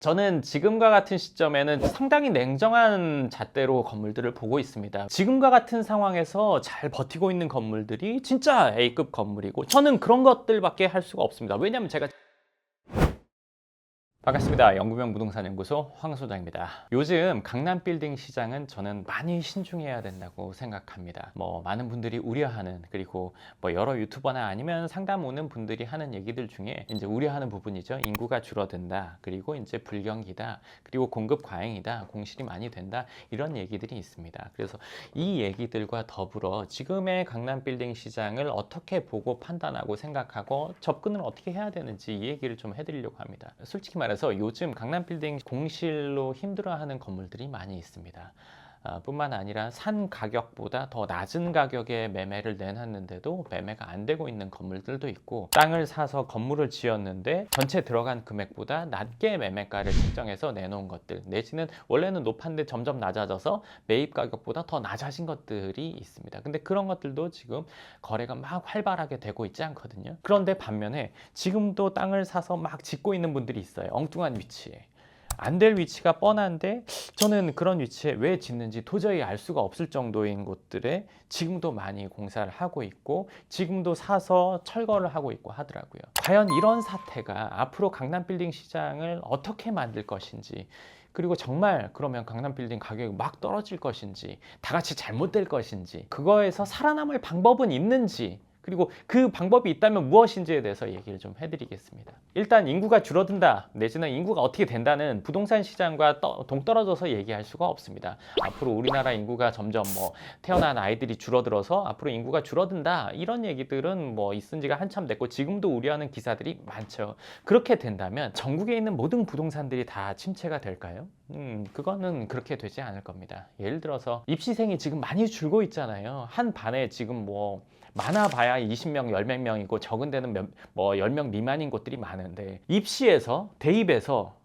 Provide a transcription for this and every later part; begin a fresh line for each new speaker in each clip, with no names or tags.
저는 지금과 같은 시점에는 상당히 냉정한 잣대로 건물들을 보고 있습니다. 지금과 같은 상황에서 잘 버티고 있는 건물들이 진짜 A급 건물이고, 저는 그런 것들밖에 할 수가 없습니다. 왜냐하면 제가 반갑습니다. 영구명 부동산 연구소 황 소장입니다. 요즘 강남 빌딩 시장은 저는 많이 신중해야 된다고 생각합니다. 많은 분들이 우려하는, 그리고 여러 유튜버나 아니면 상담 오는 분들이 하는 얘기들 중에 이제 우려하는 부분이죠. 인구가 줄어든다, 그리고 이제 불경기다, 그리고 공급 과잉이다, 공실이 많이 된다, 이런 얘기들이 있습니다. 그래서 이 얘기들과 더불어 지금의 강남 빌딩 시장을 어떻게 보고 판단하고 생각하고 접근을 어떻게 해야 되는지 이 얘기를 좀 해드리려고 합니다. 솔직히 말해서 요즘 강남 빌딩 공실로 힘들어하는 건물들이 많이 있습니다. 뿐만 아니라 산 가격보다 더 낮은 가격에 매매를 내놨는데도 매매가 안 되고 있는 건물들도 있고, 땅을 사서 건물을 지었는데 전체 들어간 금액보다 낮게 매매가를 책정해서 내놓은 것들, 내지는 원래는 높았는데 점점 낮아져서 매입 가격보다 더 낮아진 것들이 있습니다. 근데 그런 것들도 지금 거래가 막 활발하게 되고 있지 않거든요. 그런데 반면에 지금도 땅을 사서 막 짓고 있는 분들이 있어요. 엉뚱한 위치에. 안 될 위치가 뻔한데 저는 그런 위치에 왜 짓는지 도저히 알 수가 없을 정도인 곳들에 지금도 많이 공사를 하고 있고, 지금도 사서 철거를 하고 있고 하더라고요. 과연 이런 사태가 앞으로 강남 빌딩 시장을 어떻게 만들 것인지, 그리고 정말 그러면 강남 빌딩 가격이 막 떨어질 것인지, 다 같이 잘못될 것인지, 그거에서 살아남을 방법은 있는지, 그리고 그 방법이 있다면 무엇인지에 대해서 얘기를 좀 해드리겠습니다. 일단 인구가 줄어든다, 내지는 인구가 어떻게 된다는 부동산 시장과 동떨어져서 얘기할 수가 없습니다. 앞으로 우리나라 인구가 점점 태어난 아이들이 줄어들어서 앞으로 인구가 줄어든다, 이런 얘기들은 있은 지가 한참 됐고 지금도 우려하는 기사들이 많죠. 그렇게 된다면 전국에 있는 모든 부동산들이 다 침체가 될까요? 그거는 그렇게 되지 않을 겁니다. 예를 들어서 입시생이 지금 많이 줄고 있잖아요. 한 반에 지금 많아봐야 20명, 10몇 명이고 적은 데는 10명 미만인 곳들이 많은데, 입시에서, 대입에서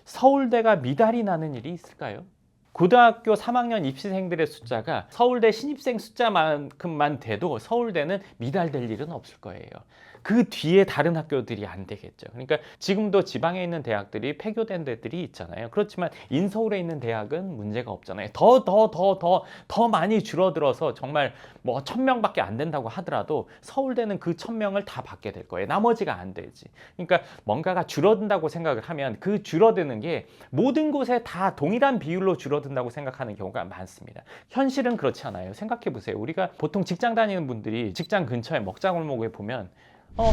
서울대가 미달이 나는 일이 있을까요? 고등학교 3학년 입시생들의 숫자가 서울대 신입생 숫자만큼만 돼도 서울대는 미달될 일은 없을 거예요. 그 뒤에 다른 학교들이 안 되겠죠. 그러니까 지금도 지방에 있는 대학들이 폐교된 데들이 있잖아요. 그렇지만 인서울에 있는 대학은 문제가 없잖아요. 더 많이 줄어들어서 정말 1000명밖에 안 된다고 하더라도 서울대는 그 1000명을 다 받게 될 거예요. 나머지가 안 되지. 그러니까 뭔가가 줄어든다고 생각을 하면 그 줄어드는 게 모든 곳에 다 동일한 비율로 줄어든다고 생각하는 경우가 많습니다. 현실은 그렇지 않아요. 생각해 보세요. 우리가 보통 직장 다니는 분들이 직장 근처에 먹자골목에 보면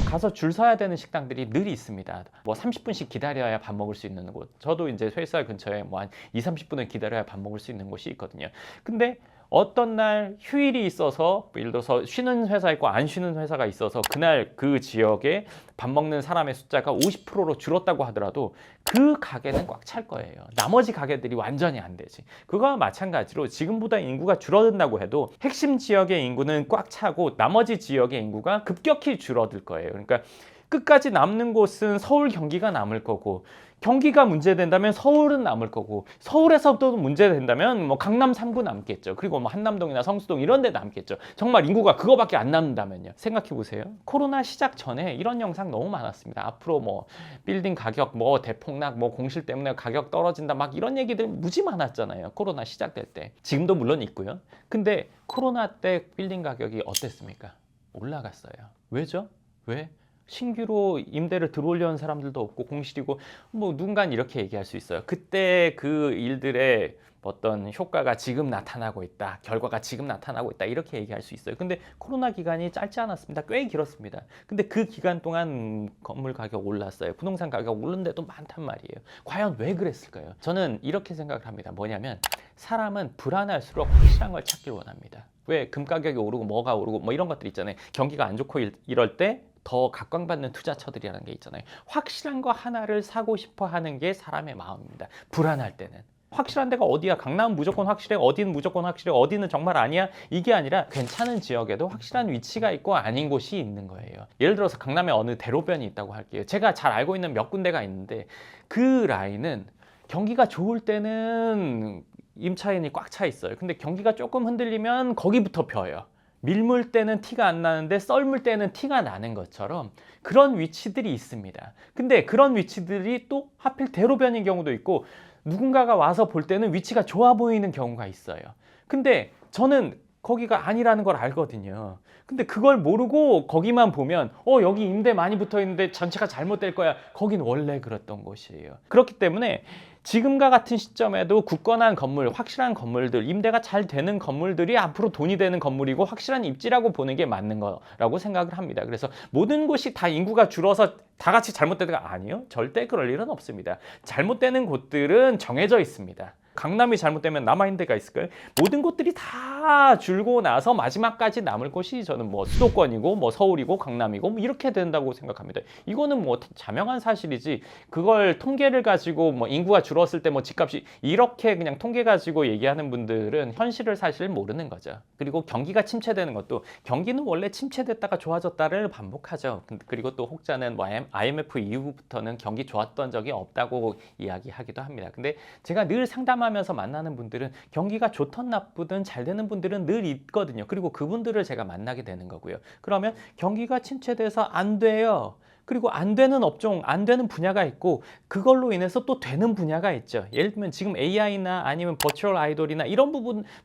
가서 줄 서야 되는 식당들이 늘 있습니다. 30분씩 기다려야 밥 먹을 수 있는 곳. 저도 이제 회사 근처에 한 2, 30분을 기다려야 밥 먹을 수 있는 곳이 있거든요. 근데 어떤 날 휴일이 있어서, 예를 들어서 쉬는 회사 있고 안 쉬는 회사가 있어서 그날 그 지역에 밥 먹는 사람의 숫자가 50%로 줄었다고 하더라도 그 가게는 꽉 찰 거예요. 나머지 가게들이 완전히 안 되지. 그거와 마찬가지로 지금보다 인구가 줄어든다고 해도 핵심 지역의 인구는 꽉 차고 나머지 지역의 인구가 급격히 줄어들 거예요. 그러니까 끝까지 남는 곳은 서울, 경기가 남을 거고, 경기가 문제된다면 서울은 남을 거고, 서울에서도 문제된다면 강남 3구 남겠죠. 그리고 한남동이나 성수동 이런 데 남겠죠. 정말 인구가 그거밖에 안 남는다면요. 생각해 보세요. 코로나 시작 전에 이런 영상 너무 많았습니다. 앞으로 빌딩 가격 대폭락, 공실 때문에 가격 떨어진다, 막 이런 얘기들 무지 많았잖아요. 코로나 시작될 때. 지금도 물론 있고요. 근데 코로나 때 빌딩 가격이 어땠습니까? 올라갔어요. 왜죠? 왜? 신규로 임대를 들어오려는 사람들도 없고 공실이고, 누군가는 이렇게 얘기할 수 있어요. 그때 그 일들의 어떤 효과가 지금 나타나고 있다, 결과가 지금 나타나고 있다, 이렇게 얘기할 수 있어요. 근데 코로나 기간이 짧지 않았습니다. 꽤 길었습니다. 근데 그 기간 동안 건물 가격 올랐어요. 부동산 가격 오른 데도 많단 말이에요. 과연 왜 그랬을까요? 저는 이렇게 생각을 합니다. 뭐냐면 사람은 불안할수록 확실한 걸 찾길 원합니다. 왜? 금 가격이 오르고 뭐가 오르고 이런 것들 있잖아요. 경기가 안 좋고 이럴 때 더 각광받는 투자처들이라는 게 있잖아요. 확실한 거 하나를 사고 싶어 하는 게 사람의 마음입니다. 불안할 때는. 확실한 데가 어디야? 강남은 무조건 확실해? 어디는 무조건 확실해? 어디는 정말 아니야? 이게 아니라 괜찮은 지역에도 확실한 위치가 있고 아닌 곳이 있는 거예요. 예를 들어서 강남에 어느 대로변이 있다고 할게요. 제가 잘 알고 있는 몇 군데가 있는데 그 라인은 경기가 좋을 때는 임차인이 꽉 차 있어요. 근데 경기가 조금 흔들리면 거기부터 펴요. 밀물 때는 티가 안 나는데 썰물 때는 티가 나는 것처럼 그런 위치들이 있습니다. 근데 그런 위치들이 또 하필 대로변인 경우도 있고 누군가가 와서 볼 때는 위치가 좋아 보이는 경우가 있어요. 근데 저는 거기가 아니라는 걸 알거든요. 근데 그걸 모르고 거기만 보면 여기 임대 많이 붙어 있는데 전체가 잘못될 거야. 거긴 원래 그랬던 곳이에요. 그렇기 때문에 지금과 같은 시점에도 굳건한 건물, 확실한 건물들, 임대가 잘 되는 건물들이 앞으로 돈이 되는 건물이고 확실한 입지라고 보는 게 맞는 거라고 생각을 합니다. 그래서 모든 곳이 다 인구가 줄어서 다 같이 잘못되는가? 아니요. 절대 그럴 일은 없습니다. 잘못되는 곳들은 정해져 있습니다. 강남이 잘못되면 남아있는 데가 있을까요? 모든 곳들이 다 줄고 나서 마지막까지 남을 곳이 저는 뭐 수도권이고 뭐 서울이고 강남이고 뭐 이렇게 된다고 생각합니다. 이거는 뭐 자명한 사실이지 그걸 통계를 가지고 뭐 인구가 줄었을 때 뭐 집값이 이렇게 그냥 통계 가지고 얘기하는 분들은 현실을 사실 모르는 거죠. 그리고 경기가 침체되는 것도 경기는 원래 침체됐다가 좋아졌다를 반복하죠. 그리고 또 혹자는 뭐 IMF 이후부터는 경기 좋았던 적이 없다고 이야기하기도 합니다. 근데 제가 늘 상담하면서 만나는 분들은 경기가 좋든 나쁘든 잘 되는 분들은 늘 있거든요. 그리고 그분들을 제가 만나게 되는 거고요. 그러면 경기가 침체돼서 안 돼요. 그리고 안 되는 업종, 안 되는 분야가 있고 그걸로 인해서 또 되는 분야가 있죠. 예를 들면 지금 AI나 아니면 버추얼 아이돌이나 이런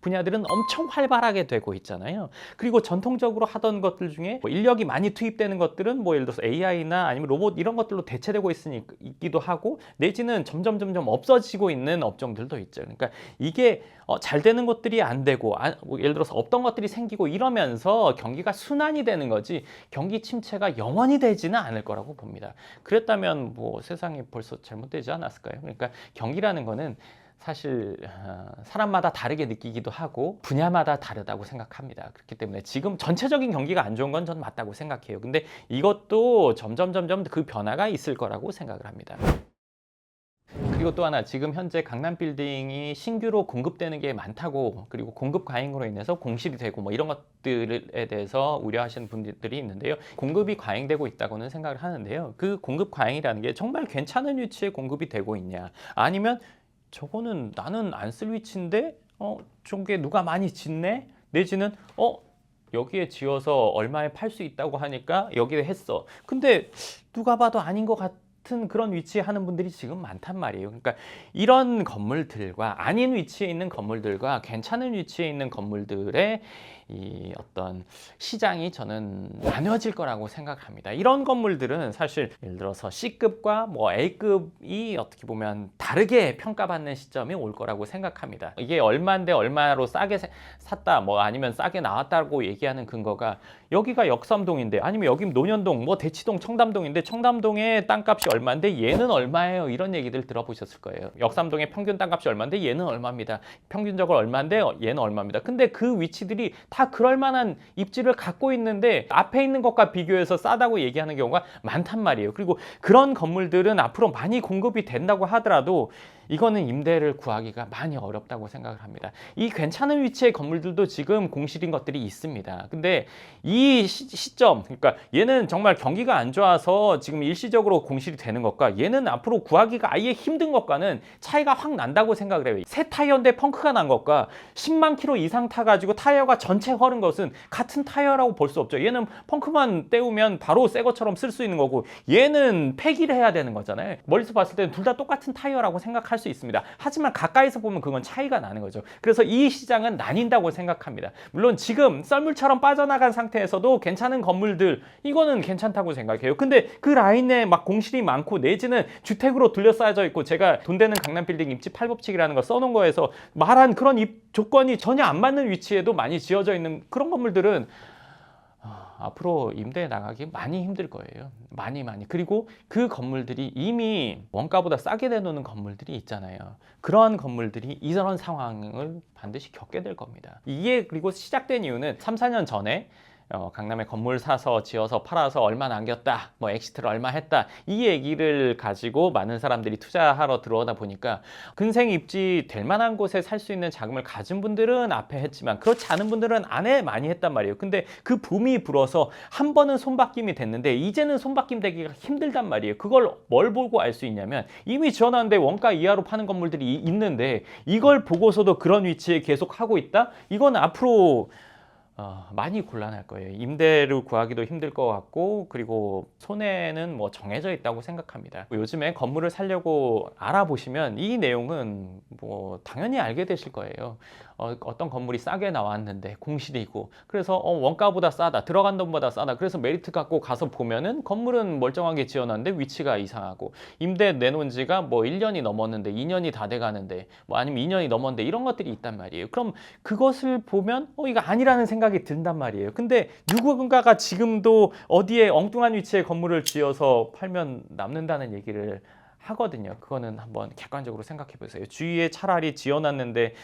분야들은 엄청 활발하게 되고 있잖아요. 그리고 전통적으로 하던 것들 중에 뭐 인력이 많이 투입되는 것들은 뭐 예를 들어서 AI나 아니면 로봇 이런 것들로 대체되고 있기도 하고 내지는 점점 없어지고 있는 업종들도 있죠. 그러니까 이게 잘 되는 것들이 안 되고 뭐 예를 들어서 없던 것들이 생기고 이러면서 경기가 순환이 되는 거지 경기 침체가 영원히 되지는 않을 거라고 봅니다. 그랬다면 뭐 세상이 벌써 잘못되지 않았을까요? 그러니까 경기라는 거는 사실 사람마다 다르게 느끼기도 하고 분야마다 다르다고 생각합니다. 그렇기 때문에 지금 전체적인 경기가 안 좋은 건 전 맞다고 생각해요. 근데 이것도 점점 그 변화가 있을 거라고 생각을 합니다. 그리고 또 하나 지금 현재 강남 빌딩이 신규로 공급되는 게 많다고 그리고 공급 과잉으로 인해서 공실이 되고 뭐 이런 것들에 대해서 우려하시는 분들이 있는데요. 공급이 과잉되고 있다고는 생각을 하는데요. 그 공급 과잉이라는 게 정말 괜찮은 위치에 공급이 되고 있냐 아니면 저거는 나는 안 쓸 위치인데 저게 누가 많이 짓네 내지는 여기에 지어서 얼마에 팔 수 있다고 하니까 여기에 했어. 근데 누가 봐도 아닌 것 같은 그런 위치에 하는 분들이 지금 많단 말이에요. 그러니까 이런 건물들과 아닌 위치에 있는 건물들과 괜찮은 위치에 있는 건물들의 이 어떤 시장이 저는 나눠질 거라고 생각합니다. 이런 건물들은 사실 예를 들어서 C급과 뭐 A급이 어떻게 보면 다르게 평가받는 시점이 올 거라고 생각합니다. 이게 얼마인데 얼마로 싸게 샀다 뭐 아니면 싸게 나왔다고 얘기하는 근거가 여기가 역삼동인데 아니면 여기 논현동 뭐 대치동 청담동인데 청담동의 땅값이 얼마인데 얘는 얼마예요 이런 얘기들 들어보셨을 거예요. 역삼동의 평균 땅값이 얼마인데 얘는 얼마입니다. 평균적으로 얼마인데 얘는 얼마입니다. 근데 그 위치들이 다 그럴 만한 입지를 갖고 있는데 앞에 있는 것과 비교해서 싸다고 얘기하는 경우가 많단 말이에요. 그리고 그런 건물들은 앞으로 많이 공급이 된다고 하더라도 이거는 임대를 구하기가 많이 어렵다고 생각을 합니다. 이 괜찮은 위치의 건물들도 지금 공실인 것들이 있습니다. 근데 이 시점, 그러니까 얘는 정말 경기가 안 좋아서 지금 일시적으로 공실이 되는 것과 얘는 앞으로 구하기가 아예 힘든 것과는 차이가 확 난다고 생각을 해요. 새 타이어인데 펑크가 난 것과 10만 킬로 이상 타가지고 타이어가 전체 허른 것은 같은 타이어라고 볼 수 없죠. 얘는 펑크만 떼우면 바로 새 것처럼 쓸 수 있는 거고 얘는 폐기를 해야 되는 거잖아요. 멀리서 봤을 때는 둘 다 똑같은 타이어라고 생각할 수 있습니다. 하지만 가까이서 보면 그건 차이가 나는 거죠. 그래서 이 시장은 나뉜다고 생각합니다. 물론 지금 썰물처럼 빠져나간 상태에서도 괜찮은 건물들 이거는 괜찮다고 생각해요. 근데 그 라인에 막 공실이 많고 내지는 주택으로 둘러싸여져 있고 제가 돈 되는 강남 빌딩 입지 8법칙이라는 거 써놓은 거에서 말한 그런 조건이 전혀 안 맞는 위치에도 많이 지어져 있는 그런 건물들은 앞으로 임대에 나가기 많이 힘들 거예요. 많이. 그리고 그 건물들이 이미 원가보다 싸게 내놓는 건물들이 있잖아요. 그러한 건물들이 이런 상황을 반드시 겪게 될 겁니다. 이게 그리고 시작된 이유는 3, 4년 전에 강남에 건물 사서 지어서 팔아서 얼마 남겼다 뭐 엑시트를 얼마 했다 이 얘기를 가지고 많은 사람들이 투자하러 들어오다 보니까 근생 입지 될 만한 곳에 살 수 있는 자금을 가진 분들은 앞에 했지만 그렇지 않은 분들은 안에 많이 했단 말이에요. 근데 그 붐이 불어서 한 번은 손바뀜이 됐는데 이제는 손바뀜 되기가 힘들단 말이에요. 그걸 뭘 보고 알 수 있냐면 이미 지어놨는데 원가 이하로 파는 건물들이 있는데 이걸 보고서도 그런 위치에 계속 하고 있다? 이건 앞으로 많이 곤란할 거예요. 임대를 구하기도 힘들 것 같고, 그리고 손해는 뭐 정해져 있다고 생각합니다. 요즘에 건물을 사려고 알아보시면 이 내용은 뭐 당연히 알게 되실 거예요. 어떤 건물이 싸게 나왔는데 공실이고, 그래서 원가보다 싸다, 들어간 돈보다 싸다, 그래서 메리트 갖고 가서 보면은 건물은 멀쩡하게 지어놨는데 위치가 이상하고, 임대 내놓은 지가 뭐 1년이 넘었는데 2년이 다 돼가는데, 뭐 아니면 2년이 넘었는데, 이런 것들이 있단 말이에요. 그럼 그것을 보면 이거 아니라는 생각이 든단 말이에요. 근데 누군가가 지금도 어디에 엉뚱한 위치에 건물을 지어서 팔면 남는다는 얘기를 하거든요. 그거는 한번 객관적으로 생각해 보세요. 주위에 차라리 지어놨는데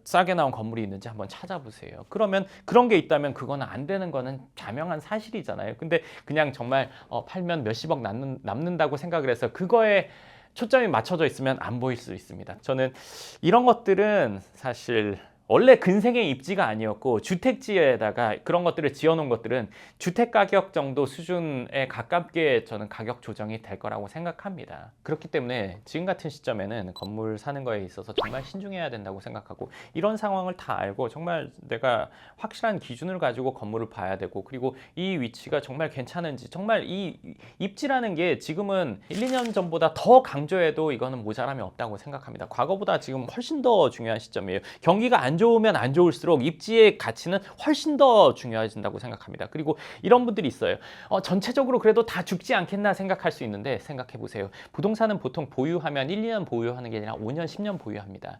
싸게 나온 건물이 있는지 한번 찾아보세요. 그러면 그런 게 있다면 그거는 안 되는 거는 자명한 사실이잖아요. 근데 그냥 정말 팔면 몇십억 남는다고 생각을 해서 그거에 초점이 맞춰져 있으면 안 보일 수 있습니다. 저는 이런 것들은 사실 원래 근생의 입지가 아니었고, 주택지에다가 그런 것들을 지어놓은 것들은 주택 가격 정도 수준에 가깝게 저는 가격 조정이 될 거라고 생각합니다. 그렇기 때문에 지금 같은 시점에는 건물 사는 거에 있어서 정말 신중해야 된다고 생각하고, 이런 상황을 다 알고 정말 내가 확실한 기준을 가지고 건물을 봐야 되고, 그리고 이 위치가 정말 괜찮은지, 정말 이 입지라는 게 지금은 1, 2년 전보다 더 강조해도 이거는 모자람이 없다고 생각합니다. 과거보다 지금 훨씬 더 중요한 시점이에요. 경기가 안 좋으면 안 좋을수록 입지의 가치는 훨씬 더 중요해진다고 생각합니다. 그리고 이런 분들이 있어요. 전체적으로 그래도 다 죽지 않겠나 생각할 수 있는데, 생각해 보세요. 부동산은 보통 보유하면 1, 2년 보유하는 게 아니라 5년, 10년 보유합니다.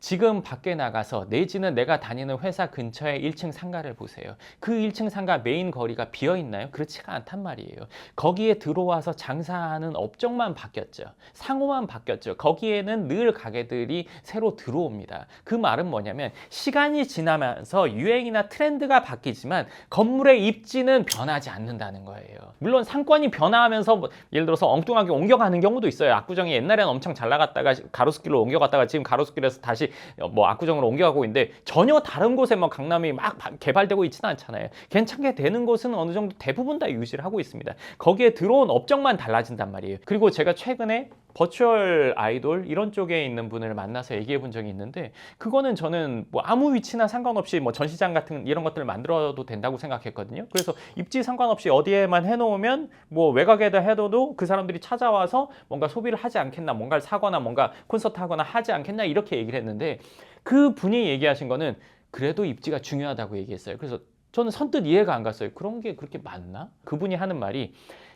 지금 밖에 나가서 내지는 내가 다니는 회사 근처에 1층 상가를 보세요. 그 1층 상가 메인 거리가 비어 있나요? 그렇지가 않단 말이에요. 거기에 들어와서 장사하는 업종만 바뀌었죠. 상호만 바뀌었죠. 거기에는 늘 가게들이 새로 들어옵니다. 그 말은 뭐냐면, 시간이 지나면서 유행이나 트렌드가 바뀌지만 건물의 입지는 변하지 않는다는 거예요. 물론 상권이 변화하면서 예를 들어서 엉뚱하게 옮겨가는 경우도 있어요. 압구정이 옛날에는 엄청 잘 나갔다가 가로수길로 옮겨갔다가 지금 가로수길에서 다시 뭐 압구정으로 옮겨가고 있는데, 전혀 다른 곳에 뭐 강남이 막 개발되고 있지는 않잖아요. 괜찮게 되는 곳은 어느 정도 대부분 다 유지를 하고 있습니다. 거기에 들어온 업종만 달라진단 말이에요. 그리고 제가 최근에 버추얼 아이돌 이런 쪽에 있는 분을 만나서 얘기해 본 적이 있는데, 그거는 저는 뭐 아무 위치나 상관없이 뭐 전시장 같은 이런 것들을 만들어도 된다고 생각했거든요. 그래서 입지 상관없이 어디에만 해놓으면 뭐 외곽에다 해둬도 그 사람들이 찾아와서 뭔가 소비를 하지 않겠나, 뭔가를 사거나 뭔가 콘서트 하거나 하지 않겠나, 이렇게 얘기를 했는데, 그 분이 얘기하신 거는 그래도 입지가 중요하다고 얘기했어요. 그래서 저는 선뜻 이해가 안 갔어요. 그런 게 그렇게 맞나? 그분이 하는 말이,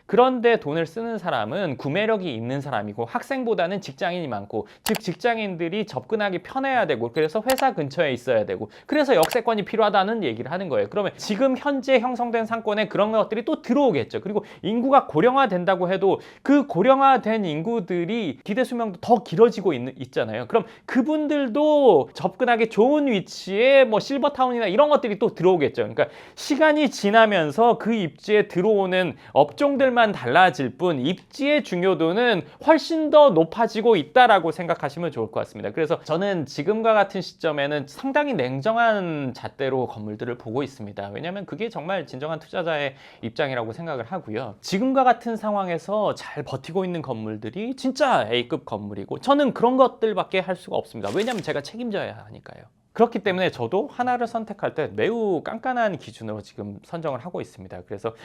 그런데 돈을 쓰는 사람은 구매력이 있는 사람이고 학생보다는 직장인이 많고, 즉 직장인들이 접근하기 편해야 되고, 그래서 회사 근처에 있어야 되고, 그래서 역세권이 필요하다는 얘기를 하는 거예요. 그러면 지금 현재 형성된 상권에 그런 것들이 또 들어오겠죠. 그리고 인구가 고령화된다고 해도 그 고령화된 인구들이 기대 수명도 더 길어지고 있잖아요. 그럼 그분들도 접근하기 좋은 위치에 뭐 실버타운이나 이런 것들이 또 들어오겠죠. 그러니까 시간이 지나면서 그 입지에 들어오는 업종들만 달라질 뿐 입지의 중요도는 훨씬 더 높아지고 있다라고 생각하시면 좋을 것 같습니다. 그래서 저는 지금과 같은 시점에는 상당히 냉정한 잣대로 건물들을 보고 있습니다. 왜냐하면 그게 정말 진정한 투자자의 입장이라고 생각을 하고요. 지금과 같은 상황에서 잘 버티고 있는 건물들이 진짜 A급 건물이고, 저는 그런 것들밖에 할 수가 없습니다. 왜냐하면 제가 책임져야 하니까요. 그렇기 때문에 저도 하나를 선택할 때 매우 깐깐한 기준으로 지금 선정을 하고 있습니다. 그래서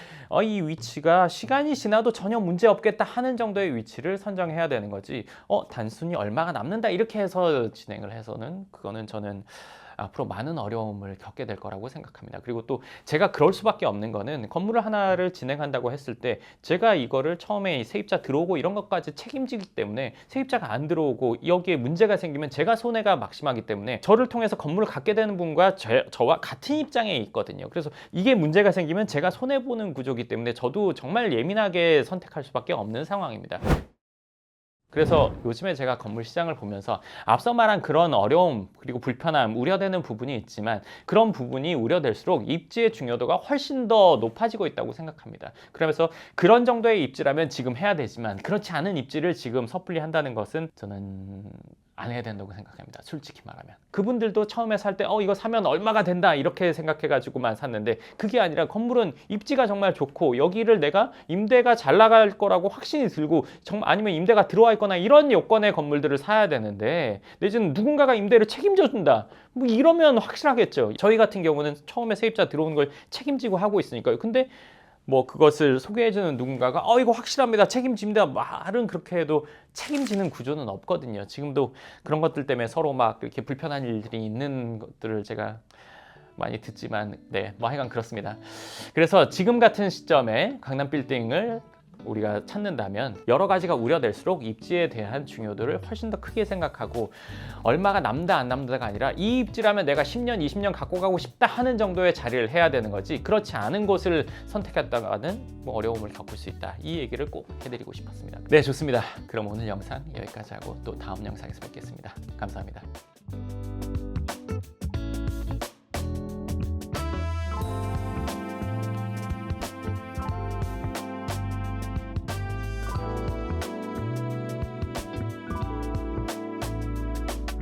이 위치가 시간이 지나도 전혀 문제 없겠다 하는 정도의 위치를 선정해야 되는 거지, 단순히 얼마가 남는다 이렇게 해서 진행을 해서는 그거는 저는 앞으로 많은 어려움을 겪게 될 거라고 생각합니다. 그리고 또 제가 그럴 수밖에 없는 거는, 건물을 하나를 진행한다고 했을 때 제가 이거를 처음에 세입자 들어오고 이런 것까지 책임지기 때문에, 세입자가 안 들어오고 여기에 문제가 생기면 제가 손해가 막심하기 때문에 저를 통해서 건물을 갖게 되는 분과 저와 같은 입장에 있거든요. 그래서 이게 문제가 생기면 제가 손해보는 구조이기 때문에 저도 정말 예민하게 선택할 수밖에 없는 상황입니다. 그래서 요즘에 제가 건물 시장을 보면서 앞서 말한 그런 어려움, 그리고 불편함, 우려되는 부분이 있지만, 그런 부분이 우려될수록 입지의 중요도가 훨씬 더 높아지고 있다고 생각합니다. 그러면서 그런 정도의 입지라면 지금 해야 되지만, 그렇지 않은 입지를 지금 섣불리 한다는 것은 저는 안 해야 된다고 생각합니다. 솔직히 말하면. 그분들도 처음에 살 때 이거 사면 얼마가 된다 이렇게 생각해가지고만 샀는데 그게 아니라 건물은 입지가 정말 좋고 여기를 내가 임대가 잘 나갈 거라고 확신이 들고 정말 아니면 임대가 들어와 있거나 이런 요건의 건물들을 사야 되는데 내지는 누군가가 임대를 책임져 준다. 뭐 이러면 확실하겠죠. 저희 같은 경우는 처음에 세입자 들어오는 걸 책임지고 하고 있으니까요. 근데 뭐 그것을 소개해주는 누군가가 이거 확실합니다 책임집니다 말은 그렇게 해도 책임지는 구조는 없거든요. 지금도 그런 것들 때문에 서로 막 이렇게 불편한 일들이 있는 것들을 제가 많이 듣지만 네, 뭐 하여간 그렇습니다. 그래서 지금 같은 시점에 강남 빌딩을 우리가 찾는다면 여러 가지가 우려될수록 입지에 대한 중요도를 훨씬 더 크게 생각하고 얼마가 남다 안 남다가 아니라 이 입지라면 내가 10년, 20년 갖고 가고 싶다 하는 정도의 자리를 해야 되는 거지 그렇지 않은 곳을 선택했다가는 뭐 어려움을 겪을 수 있다. 이 얘기를 꼭 해드리고 싶었습니다. 네, 좋습니다. 그럼 오늘 영상 여기까지 하고 또 다음 영상에서 뵙겠습니다. 감사합니다.